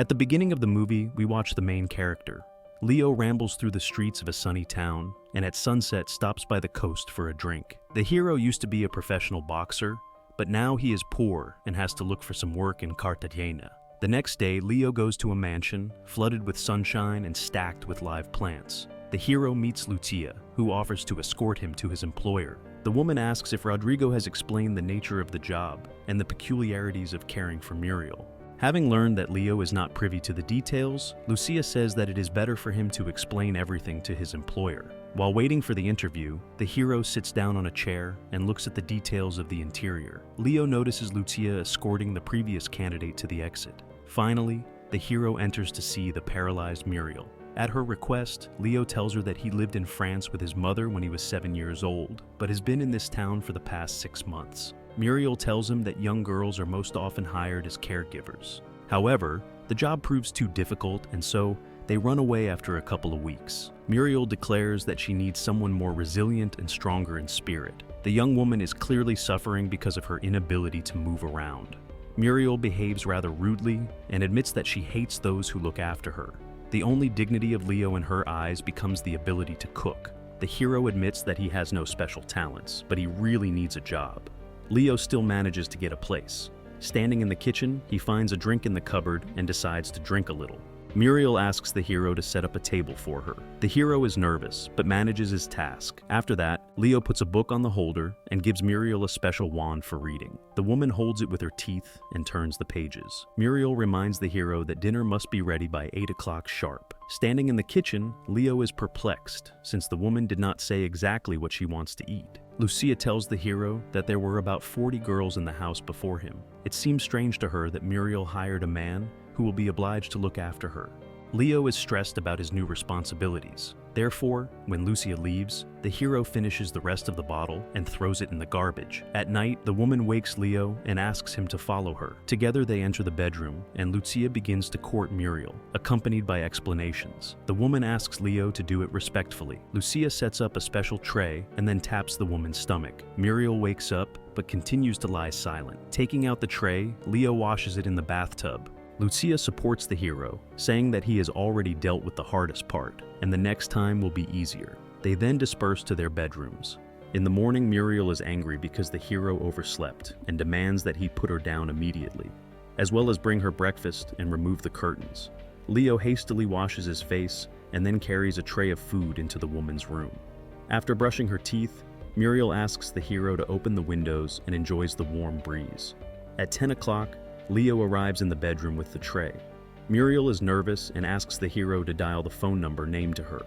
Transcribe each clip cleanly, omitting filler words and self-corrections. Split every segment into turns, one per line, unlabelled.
At the beginning of the movie, we watch the main character. Leo rambles through the streets of a sunny town, and at sunset stops by the coast for a drink. The hero used to be a professional boxer, but now he is poor and has to look for some work in Cartagena. The next day, Leo goes to a mansion, flooded with sunshine and stacked with live plants. The hero meets Lucia, who offers to escort him to his employer. The woman asks if Rodrigo has explained the nature of the job and the peculiarities of caring for Muriel. Having learned that Leo is not privy to the details, Lucia says that it is better for him to explain everything to his employer. While waiting for the interview, the hero sits down on a chair and looks at the details of the interior. Leo notices Lucia escorting the previous candidate to the exit. Finally, the hero enters to see the paralyzed Muriel. At her request, Leo tells her that he lived in France with his mother when he was 7 years old, but has been in this town for the past 6 months. Muriel tells him that young girls are most often hired as caregivers. However, the job proves too difficult, and so they run away after a couple of weeks. Muriel declares that she needs someone more resilient and stronger in spirit. The young woman is clearly suffering because of her inability to move around. Muriel behaves rather rudely and admits that she hates those who look after her. The only dignity of Leo in her eyes becomes the ability to cook. The hero admits that he has no special talents, but he really needs a job. Leo still manages to get a place. Standing in the kitchen, he finds a drink in the cupboard and decides to drink a little. Muriel asks the hero to set up a table for her. The hero is nervous, but manages his task. After that, Leo puts a book on the holder and gives Muriel a special wand for reading. The woman holds it with her teeth and turns the pages. Muriel reminds the hero that dinner must be ready by 8 o'clock sharp. Standing in the kitchen, Leo is perplexed, since the woman did not say exactly what she wants to eat. Lucia tells the hero that there were about 40 girls in the house before him. It seems strange to her that Muriel hired a man who will be obliged to look after her. Leo is stressed about his new responsibilities. Therefore, when Lucia leaves, the hero finishes the rest of the bottle and throws it in the garbage. At night, the woman wakes Leo and asks him to follow her. Together they enter the bedroom, and Lucia begins to court Muriel, accompanied by explanations. The woman asks Leo to do it respectfully. Lucia sets up a special tray and then taps the woman's stomach. Muriel wakes up, but continues to lie silent. Taking out the tray, Leo washes it in the bathtub. Lucia supports the hero, saying that he has already dealt with the hardest part, and the next time will be easier. They then disperse to their bedrooms. In the morning, Muriel is angry because the hero overslept and demands that he put her down immediately, as well as bring her breakfast and remove the curtains. Leo hastily washes his face and then carries a tray of food into the woman's room. After brushing her teeth, Muriel asks the hero to open the windows and enjoys the warm breeze. At 10 o'clock, Leo arrives in the bedroom with the tray. Muriel is nervous and asks the hero to dial the phone number named to her.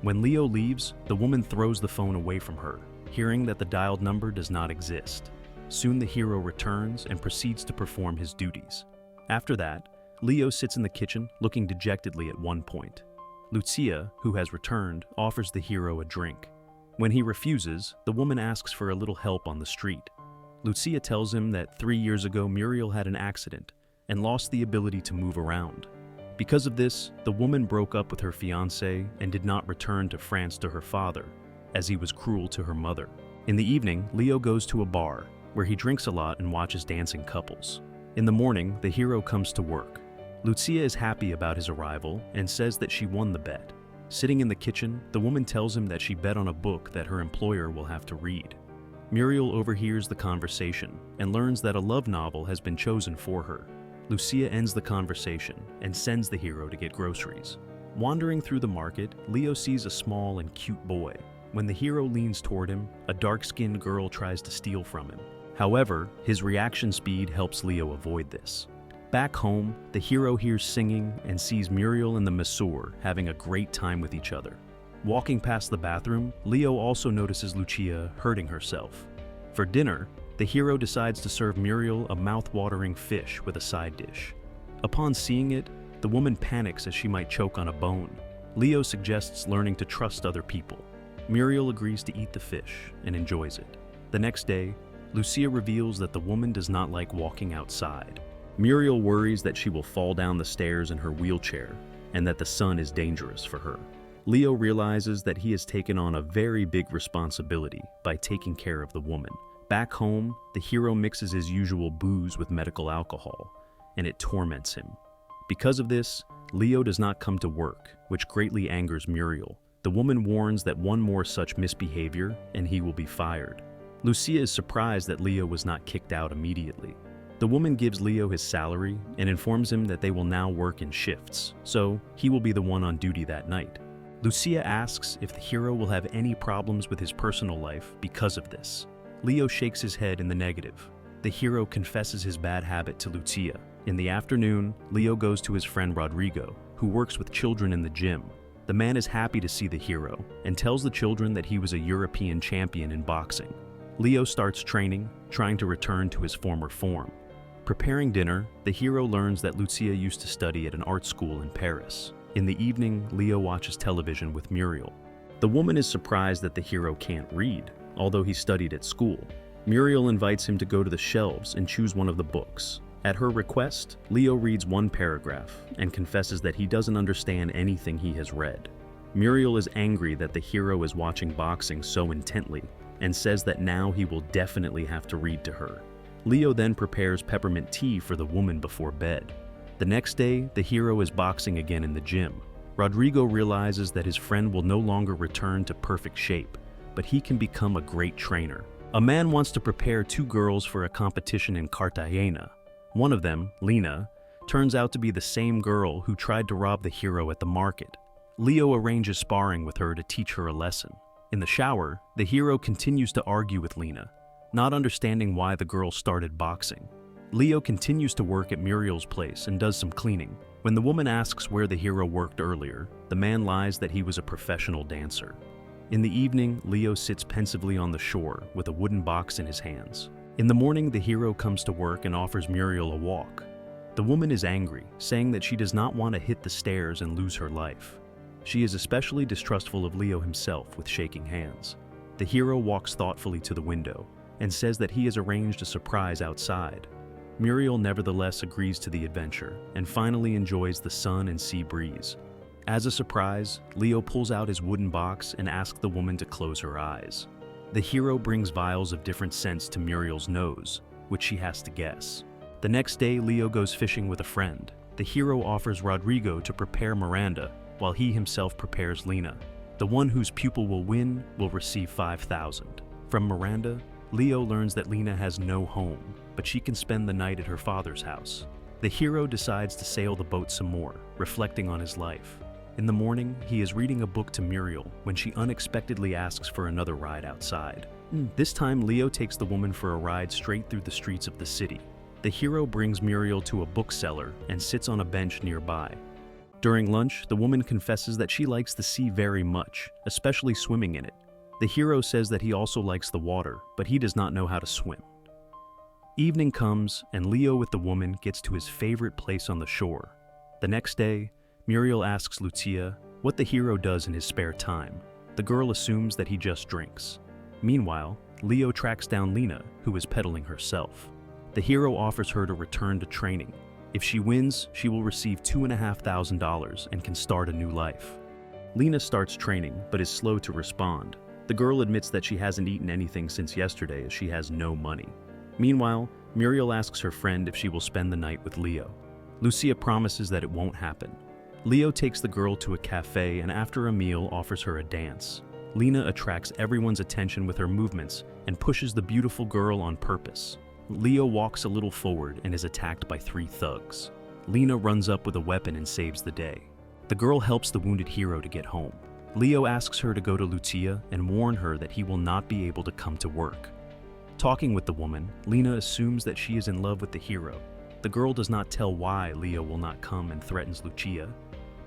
When Leo leaves, the woman throws the phone away from her, hearing that the dialed number does not exist. Soon the hero returns and proceeds to perform his duties. After that, Leo sits in the kitchen, looking dejectedly at one point. Lucia, who has returned, offers the hero a drink. When he refuses, the woman asks for a little help on the street. Lucia tells him that 3 years ago Muriel had an accident and lost the ability to move around. Because of this, the woman broke up with her fiancé and did not return to France to her father, as he was cruel to her mother. In the evening, Leo goes to a bar, where he drinks a lot and watches dancing couples. In the morning, the hero comes to work. Lucia is happy about his arrival and says that she won the bet. Sitting in the kitchen, the woman tells him that she bet on a book that her employer will have to read. Muriel overhears the conversation and learns that a love novel has been chosen for her. Lucia ends the conversation and sends the hero to get groceries. Wandering through the market, Leo sees a small and cute boy. When the hero leans toward him, a dark-skinned girl tries to steal from him. However, his reaction speed helps Leo avoid this. Back home, the hero hears singing and sees Muriel and the masseur having a great time with each other. Walking past the bathroom, Leo also notices Lucia hurting herself. For dinner, the hero decides to serve Muriel a mouth-watering fish with a side dish. Upon seeing it, the woman panics as she might choke on a bone. Leo suggests learning to trust other people. Muriel agrees to eat the fish and enjoys it. The next day, Lucia reveals that the woman does not like walking outside. Muriel worries that she will fall down the stairs in her wheelchair and that the sun is dangerous for her. Leo realizes that he has taken on a very big responsibility by taking care of the woman. Back home, the hero mixes his usual booze with medical alcohol, and it torments him. Because of this, Leo does not come to work, which greatly angers Muriel. The woman warns that one more such misbehavior and he will be fired. Lucia is surprised that Leo was not kicked out immediately. The woman gives Leo his salary and informs him that they will now work in shifts, so he will be the one on duty that night. Lucia asks if the hero will have any problems with his personal life because of this. Leo shakes his head in the negative. The hero confesses his bad habit to Lucia. In the afternoon, Leo goes to his friend Rodrigo, who works with children in the gym. The man is happy to see the hero and tells the children that he was a European champion in boxing. Leo starts training, trying to return to his former form. Preparing dinner, the hero learns that Lucia used to study at an art school in Paris. In the evening, Leo watches television with Muriel. The woman is surprised that the hero can't read, although he studied at school. Muriel invites him to go to the shelves and choose one of the books. At her request, Leo reads one paragraph and confesses that he doesn't understand anything he has read. Muriel is angry that the hero is watching boxing so intently and says that now he will definitely have to read to her. Leo then prepares peppermint tea for the woman before bed. The next day, the hero is boxing again in the gym. Rodrigo realizes that his friend will no longer return to perfect shape, but he can become a great trainer. A man wants to prepare two girls for a competition in Cartagena. One of them, Lena, turns out to be the same girl who tried to rob the hero at the market. Leo arranges sparring with her to teach her a lesson. In the shower, the hero continues to argue with Lena, not understanding why the girl started boxing. Leo continues to work at Muriel's place and does some cleaning. When the woman asks where the hero worked earlier, the man lies that he was a professional dancer. In the evening, Leo sits pensively on the shore with a wooden box in his hands. In the morning, the hero comes to work and offers Muriel a walk. The woman is angry, saying that she does not want to hit the stairs and lose her life. She is especially distrustful of Leo himself with shaking hands. The hero walks thoughtfully to the window and says that he has arranged a surprise outside. Muriel nevertheless agrees to the adventure and finally enjoys the sun and sea breeze. As a surprise, Leo pulls out his wooden box and asks the woman to close her eyes. The hero brings vials of different scents to Muriel's nose, which she has to guess. The next day, Leo goes fishing with a friend. The hero offers Rodrigo to prepare Miranda, while he himself prepares Lena. The one whose pupil will win will receive 5,000. From Miranda, Leo learns that Lena has no home, but she can spend the night at her father's house. The hero decides to sail the boat some more, reflecting on his life. In the morning, he is reading a book to Muriel when she unexpectedly asks for another ride outside. This time, Leo takes the woman for a ride straight through the streets of the city. The hero brings Muriel to a bookseller and sits on a bench nearby. During lunch, the woman confesses that she likes the sea very much, especially swimming in it. The hero says that he also likes the water, but he does not know how to swim. Evening comes, and Leo with the woman gets to his favorite place on the shore. The next day, Muriel asks Lucia what the hero does in his spare time. The girl assumes that he just drinks. Meanwhile, Leo tracks down Lena, who is pedaling herself. The hero offers her to return to training. If she wins, she will receive $2,500 and can start a new life. Lena starts training, but is slow to respond. The girl admits that she hasn't eaten anything since yesterday as she has no money. Meanwhile, Muriel asks her friend if she will spend the night with Leo. Lucia promises that it won't happen. Leo takes the girl to a cafe and after a meal offers her a dance. Lena attracts everyone's attention with her movements and pushes the beautiful girl on purpose. Leo walks a little forward and is attacked by 3 thugs. Lena runs up with a weapon and saves the day. The girl helps the wounded hero to get home. Leo asks her to go to Lucia and warn her that he will not be able to come to work. Talking with the woman, Lena assumes that she is in love with the hero. The girl does not tell why Leo will not come and threatens Lucia.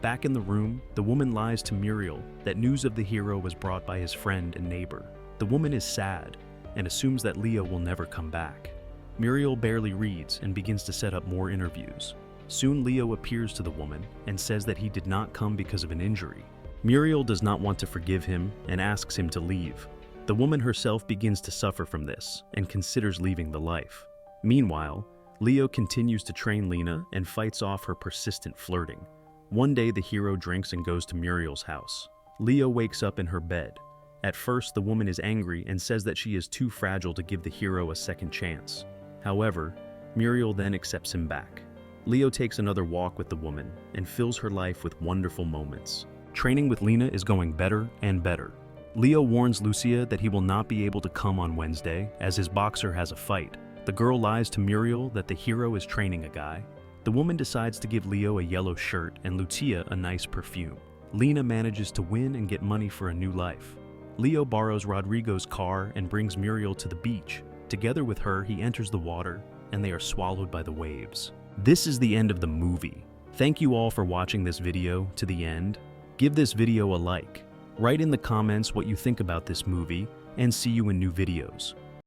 Back in the room, the woman lies to Muriel that news of the hero was brought by his friend and neighbor. The woman is sad and assumes that Leo will never come back. Muriel barely reads and begins to set up more interviews. Soon Leo appears to the woman and says that he did not come because of an injury. Muriel does not want to forgive him and asks him to leave. The woman herself begins to suffer from this and considers leaving the life. Meanwhile, Leo continues to train Lena and fights off her persistent flirting. One day the hero drinks and goes to Muriel's house. Leo wakes up in her bed. At first, the woman is angry and says that she is too fragile to give the hero a second chance. However, Muriel then accepts him back. Leo takes another walk with the woman and fills her life with wonderful moments. Training with Lena is going better and better. Leo warns Lucia that he will not be able to come on Wednesday as his boxer has a fight. The girl lies to Muriel that the hero is training a guy. The woman decides to give Leo a yellow shirt and Lucia a nice perfume. Lena manages to win and get money for a new life. Leo borrows Rodrigo's car and brings Muriel to the beach. Together with her, he enters the water, and they are swallowed by the waves. This is the end of the movie. Thank you all for watching this video to the end. Give this video a like. Write in the comments what you think about this movie, and see you in new videos.